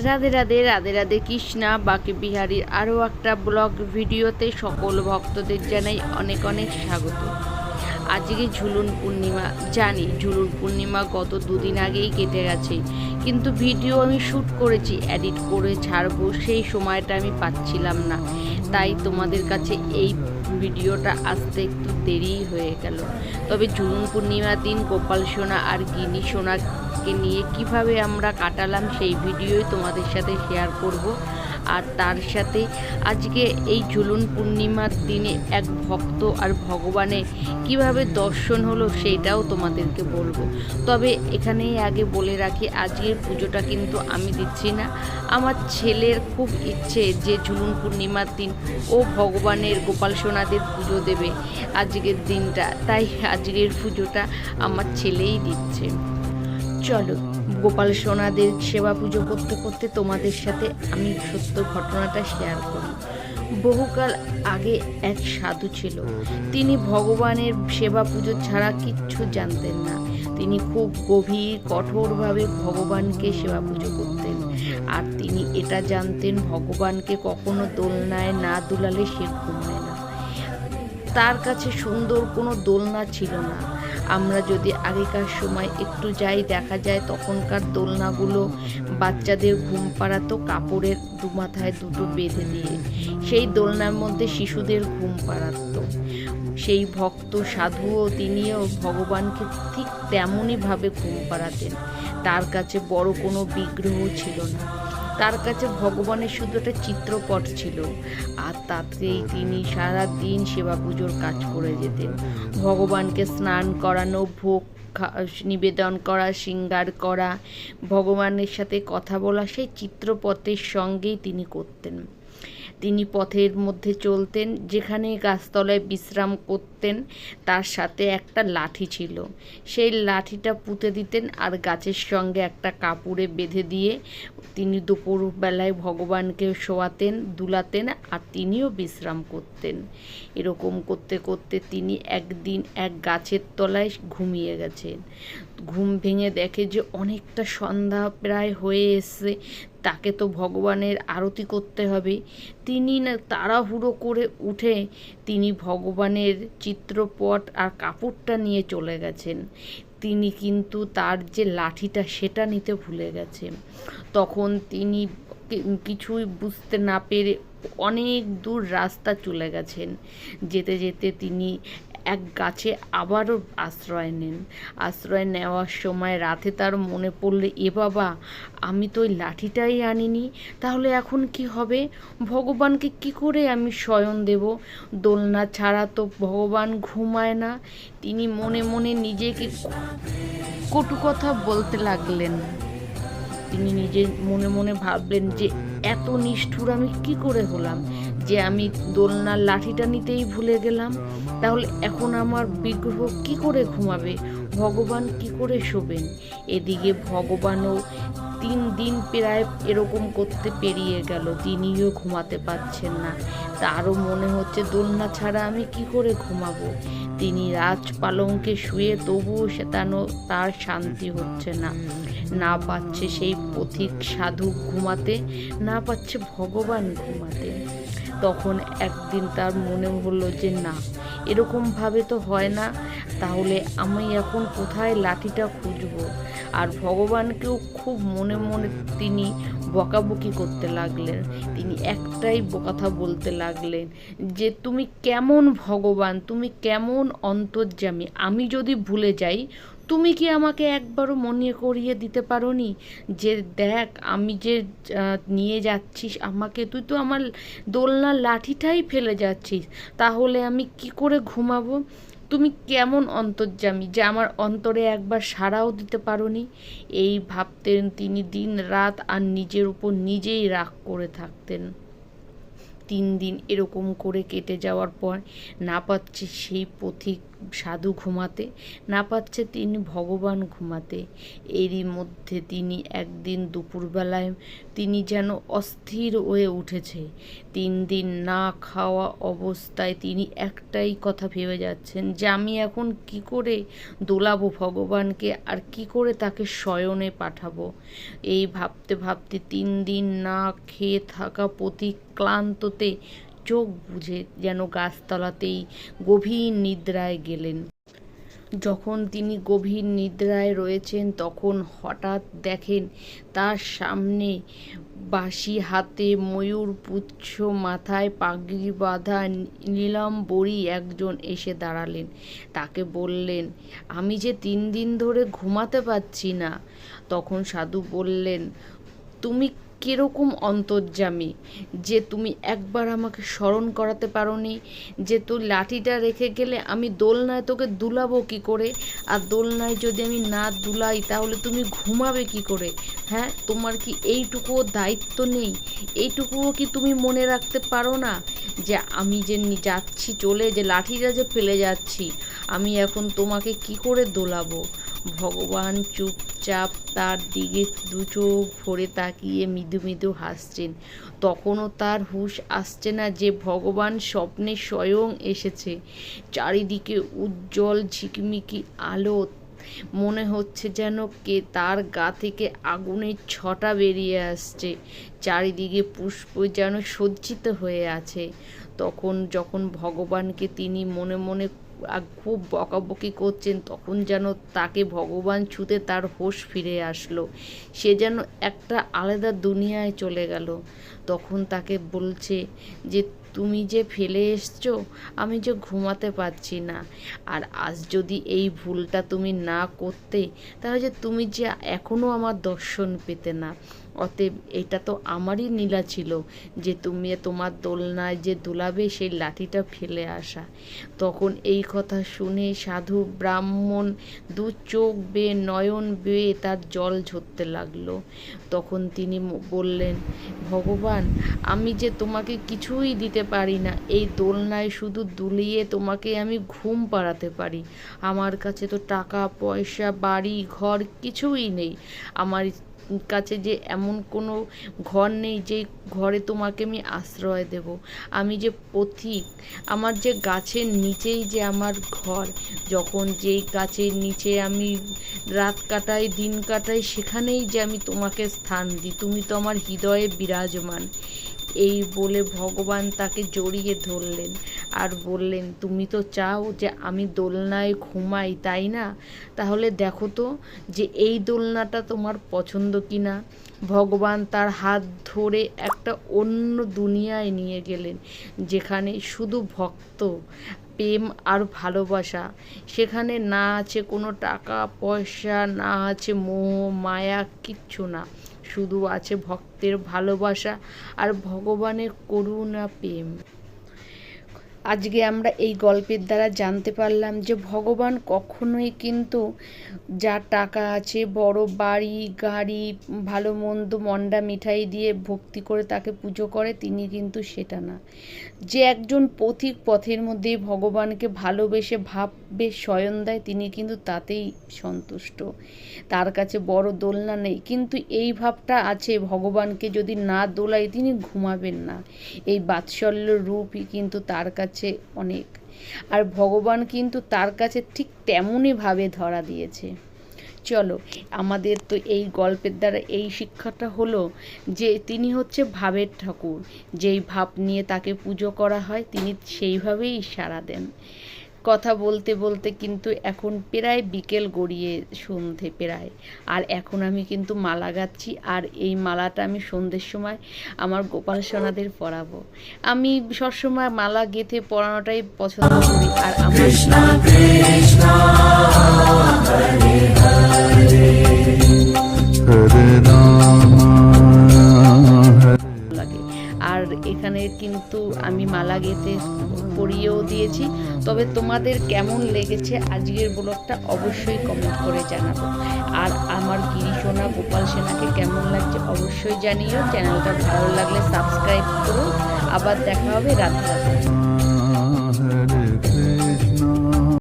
রাধে রাধে রাধে রাধে কৃষ্ণা বাকি বিহারীর আরও একটা ব্লগ ভিডিওতে সকল ভক্তদের জানাই অনেক অনেক স্বাগত। আজকে ঝুলন পূর্ণিমা, জানি ঝুলন পূর্ণিমা গত দুদিন আগেই কেটে গেছে, কিন্তু ভিডিও আমি শ্যুট করেছি, এডিট করে ছাড়বো, সেই সময়টা আমি পাচ্ছিলাম না, তাই তোমাদের কাছে এই ভিডিওটা আসতে একটু দেরি হয়ে গেল। তবে ঝুলন পূর্ণিমার দিন গোপাল সোনা আর গিনি সোনাকে নিয়ে কিভাবে আমরা কাটালাম সেই ভিডিওই তোমাদের সাথে শেয়ার করব। আর তার সাথে আজকে এই ঝুলন পূর্ণিমার দিনে এক ভক্ত আর ভগবানের কিভাবে দর্শন হলো সেইটাও তোমাদেরকে বলবো। তবে এখানেই আগে বলে রাখি, আজকের পুজোটা কিন্তু আমি দিচ্ছি না, আমার ছেলের খুব ইচ্ছে যে ঝুলন পূর্ণিমার দিন ও ভগবানের গোপাল সোনাদের পুজো দেবে আজকের দিনটা, তাই আজকের পুজোটা আমার ছেলেই দিচ্ছে। চলো গোপাল সোনাদের সেবা পুজো করতে করতে তোমাদের সাথে আমি সত্য ঘটনাটা শেয়ার করি। বহুকাল আগে এক সাধু ছিল, তিনি ভগবানের সেবা পুজো ছাড়া কিচ্ছু জানতেন না। তিনি খুব গভীর কঠোরভাবে ভগবানকে সেবা পুজো করতেন, আর তিনি এটা জানতেন ভগবানকে কখনো দোলনায় না দুলালে সে ঘুমায় না। তার কাছে সুন্দর কোনো দোলনা ছিল না। আমরা যদি আগেকার সময় একটু যাই, দেখা যায় তখনকার দোলনাগুলো বাচ্চাদের ঘুম পাড়াতো কাপড়ের দুমাথায় দুটো বেঁধে দিয়ে, সেই দোলনার মধ্যে শিশুদের ঘুম পাড়াতো। সেই ভক্ত সাধুও তিনিও ভগবানকে ঠিক তেমনইভাবে ঘুম পাড়াতেন। তার কাছে বড় কোনো বিগ্রহ ছিল না, তার কাছে ভগবানের শুধু একটা চিত্রপট ছিল, আর তাতেই তিনি সারা দিন সেবা পুজোর কাজ করে যেতেন। ভগবানকে স্নান করানো, ভোগ নিবেদন করা, শৃঙ্গার করা, ভগবানের সাথে কথা বলা সেই চিত্রপটের সঙ্গেই তিনি করতেন। তিনি পথের মধ্যে চলতেন, যেখানে গাছতলায় বিশ্রাম করতেন তার সাথে একটা লাঠি ছিল, সেই লাঠিটা পুঁতে দিতেন আর গাছের সঙ্গে একটা কাপড়ে বেঁধে দিয়ে তিনি দুপুরবেলায় ভগবানকে শোয়াতেন, দুলাতেন, আর তিনিও বিশ্রাম করতেন। এরকম করতে করতে তিনি একদিন এক গাছের তলায় ঘুমিয়ে গেছেন। ঘুম ভেঙে দেখে যে অনেকটা সন্ধ্যা প্রায় হয়ে এসছে, তাকে তো ভগবানের আরতি করতে হবে। তিনি না তাড়াহুড়ো করে উঠে তিনি ভগবানের চিত্রপট আর কাপড়টা নিয়ে চলে গেছেন। তিনি কিন্তু তার যে লাঠিটা সেটা নিতে ভুলে গেছেন। তখন তিনি কিছুই বুঝতে না পেরে অনেক দূর রাস্তা চলে গেছেন। যেতে যেতে তিনি এক গাছে আবারও আশ্রয় নেন। আশ্রয় নেওয়ার সময় রাতে তার মনে পড়লে, এ বাবা, আমি তো ওই লাঠিটাই আনিনি, তাহলে এখন কি হবে? ভগবানকে কি করে আমি শয়ন দেব? দোলনা ছাড়া তো ভগবান ঘুমায় না। তিনি মনে মনে নিজেকে কটু কথা বলতে লাগলেন। তিনি নিজে মনে মনে ভাবলেন যে এত নিষ্ঠুর আমি কি করে হলাম, যে আমি দোলনার লাঠিটা নিতেই ভুলে গেলাম। তাহলে এখন আমার বিগ্রহ কি করে ঘুমাবে, ভগবান কি করে শোবেন? এদিকে ভগবানও 3 দিন প্রায় এরকম করতে পেরিয়ে গেল, তিনিও ঘুমাতে পারছেন না। তারও মনে হচ্ছে দোলনা ছাড়া আমি কি করে ঘুমাবো। তিনি রাজ পালঙ্কে শুয়ে তবুও তার শান্তি হচ্ছে না। না পাচ্ছে সেই পথিক সাধু ঘুমাতে, না পাচ্ছে ভগবান ঘুমাতে। তখন একদিন তার মনে হলো যে না, এরকমভাবে তো হয় না, তাহলে আমি এখন কোথায় লাঠিটা খুঁজবো? আর ভগবানকেও খুব মনে মনে তিনি বকাবকি করতে লাগলেন। তিনি একটাই কথা বলতে লাগলেন যে তুমি কেমন ভগবান, তুমি কেমন অন্তর্যামী, আমি যদি ভুলে যাই তুমি কি আমাকে একবারও মনে করিয়ে দিতে পারোনি যে দেখ আমি যে নিয়ে যাচ্ছিস আমাকে, তুই তো আমার দোলনার লাঠিটাই ফেলে যাচ্ছিস, তাহলে আমি কি করে ঘুমাবো? তুমি কেমন অন্তর্যামী যে আমার অন্তরে একবার সাড়াও দিতে পারোনি? এই ভাবতেন তিনি দিন রাত, আর নিজের উপর নিজেই রাগ করে থাকতেন। 3 দিন এরকম করে কেটে যাওয়ার পর না পাচ্ছে সেই পথিক সাধু ঘুমাতে, না পাচ্ছে তিনি ভগবান ঘুমাতে। এরই মধ্যে তিনি একদিন দুপুরবেলায় তিনি যেন অস্থির হয়ে উঠেছে। 3 দিন না খাওয়া অবস্থায় তিনি একটাই কথা ভেবে যাচ্ছেন যে আমি এখন কি করে দোলাবো ভগবানকে, আর কি করে তাকে শয়নে পাঠাবো। এই ভাবতে ভাবতে 3 দিন না খেয়ে থাকা ক্লান্ততে চোখ বুজে যেন গাছতলাতেই গভীর নিদ্রায় গেলেন। যখন তিনি গভীর নিদ্রায় রয়েছেন তখন হঠাৎ দেখেন তার সামনে বাঁশি হাতে, ময়ূর পুচ্ছ মাথায়, পাগড়ি বাঁধা নীলাম্বরী একজন এসে দাঁড়ালেন। তাকে বললেন, আমি যে 3 দিন ধরে ঘুমাতে পারছি না। তখন সাধু বললেন, তুমি কিরকম অন্তর্যামী যে তুমি একবার আমাকে স্মরণ করাতে পারোনি যে তুই লাঠিটা রেখে গেলে আমি দোলনায় তোকে দুলাবো কি করে, আর দোলনায় যদি আমি না দুলাই তাহলে তুমি ঘুমাবে কি করে। হ্যাঁ, তোমার কি এইটুকুও দায়িত্ব নেই? এইটুকুও কি তুমি মনে রাখতে পারো না যে আমি যে যাচ্ছি চলে, যে লাঠিটা যে ফেলে যাচ্ছি, আমি এখন তোমাকে কি করে দোলাবো। ভগবান চুপচাপ তার দিকে 2 চোখ ভরে তাকিয়ে মৃদু মৃদু হাসছেন। তখনও তার হুঁশ আসছে না যে ভগবান স্বপ্নে স্বয়ং এসেছে। চারিদিকে উজ্জ্বল ঝিকমিকি আলো, মনে হচ্ছে যেন কে তার গা থেকে আগুনের ছটা বেরিয়ে আসছে। চারিদিকে পুষ্প যেন সজ্জিত হয়ে আছে। তখন যখন ভগবানকে তিনি মনে মনে খুব বকাবকি করছেন, তখন যেন তাকে ভগবান ছুতে তার হোশ ফিরে আসলো। সে যেন একটা আলাদা দুনিয়ায় চলে গেল। তখন তাকে বলছে যে তুমি যে ফেলে এসছো, আমি যে ঘুমাতে পারছি না, আর আজ যদি এই ভুলটা তুমি না করতে তাহলে তুমি যে এখনও আমার দর্শন পেতে না। অতএব এটা তো আমারই নীলা ছিল যে তুমি তোমার দোলনায় যে দুলাবে সেই লাঠিটা ফেলে আসা। তখন এই কথা শুনে সাধু ব্রাহ্মণ 2 চোখ বেয়ে নয়ন বেয়ে তার জল ঝরতে লাগলো। তখন তিনি বললেন, ভগবান, আমি যে তোমাকে কিছুই দিতে পারি না, এই দোলনায় শুধু দুলিয়ে তোমাকে আমি ঘুম পাড়াতে পারি। আমার কাছে তো টাকা পয়সা, বাড়ি ঘর কিছুই নেই। আমার কাছে যে এমন কোনো ঘর নেই যে ঘরে তোমাকে আমি আশ্রয় দেব। আমি যে পথিক, আমার যে গাছের নিচেই যে আমার ঘর, যখন যেই গাছের নিচে আমি রাত কাটাই দিন কাটাই সেখানেই যে আমি তোমাকে স্থান দিই, তুমি তো আমার হৃদয়ে বিরাজমান। এই বলে ভগবান তাকে জড়িয়ে ধরলেন আর বললেন, তুমি তো চাও যে আমি দোলনায় ঘুমাই, তাই না? তাহলে দেখো তো যে এই দোলনাটা তোমার পছন্দ কি না। ভগবান তার হাত ধরে একটা অন্য দুনিয়ায় নিয়ে গেলেন, যেখানে শুধু ভক্ত, প্রেম আর ভালোবাসা। সেখানে না আছে কোনো টাকা পয়সা, না আছে মোহ মায়া, কিচ্ছু না। শুধু আছে ভক্তের ভালোবাসা আর ভগবানের করুণা প্রেম। আজকে আমরা এই গল্পের দ্বারা জানতে পারলাম যে ভগবান কখনোই কিন্তু যার টাকা আছে, বড় বাড়ি গাড়ি, ভালো মন্দ মন্ডা মিঠাই দিয়ে ভক্তি করে তাকে পুজো করে, তিনি কিন্তু সেটা না। যে একজন পথিক পথের মধ্যেই ভগবানকে ভালোবেসে ভাববে শয়ন দেয়, তিনি কিন্তু তাতেই সন্তুষ্ট। তার কাছে বড় দোলনা নেই, কিন্তু এই ভাবটা আছে ভগবানকে যদি না দোলাই তিনি ঘুমাবেন না। এই বাৎসল্য রূপই কিন্তু তার কাছে অনেক। আর ভগবান কিন্তু তার কাছে ঠিক তেমনই ভাবে ধরা দিয়েছে। চলো, আমাদের তো এই গল্পের দ্বারা এই শিক্ষাটা হলো যে তিনি হচ্ছে ভাবের ঠাকুর। যেই ভাব নিয়ে তাকে পুজো করা হয় তিনি সেইভাবেই সাড়া দেন। কথা বলতে বলতে কিন্তু এখন প্রায় বিকেল গড়িয়ে সন্ধে প্রায়, আর এখন আমি কিন্তু মালা গাচ্ছি, আর এই মালাটা আমি সন্ধ্যের সময় আমার গোপাল সোনাদের পরাবো। আমি সবসময় মালা গেঁথে পরানোটাই পছন্দ করি। আর আমার লাগে। আর এখানে কিন্তু আমি মালা গেঁথে পরিয়েও দিয়েছি। তবে তোমাদের কেমন লেগেছে আজকের ব্লগটা অবশ্যই কমেন্ট করে জানাবো। আর আমার গিরিশোনা গোপাল সেনাকে কেমন লাগছে অবশ্যই জানিও। চ্যানেলটা ভালো লাগলে সাবস্ক্রাইব করো। আবার দেখা হবে রাতে।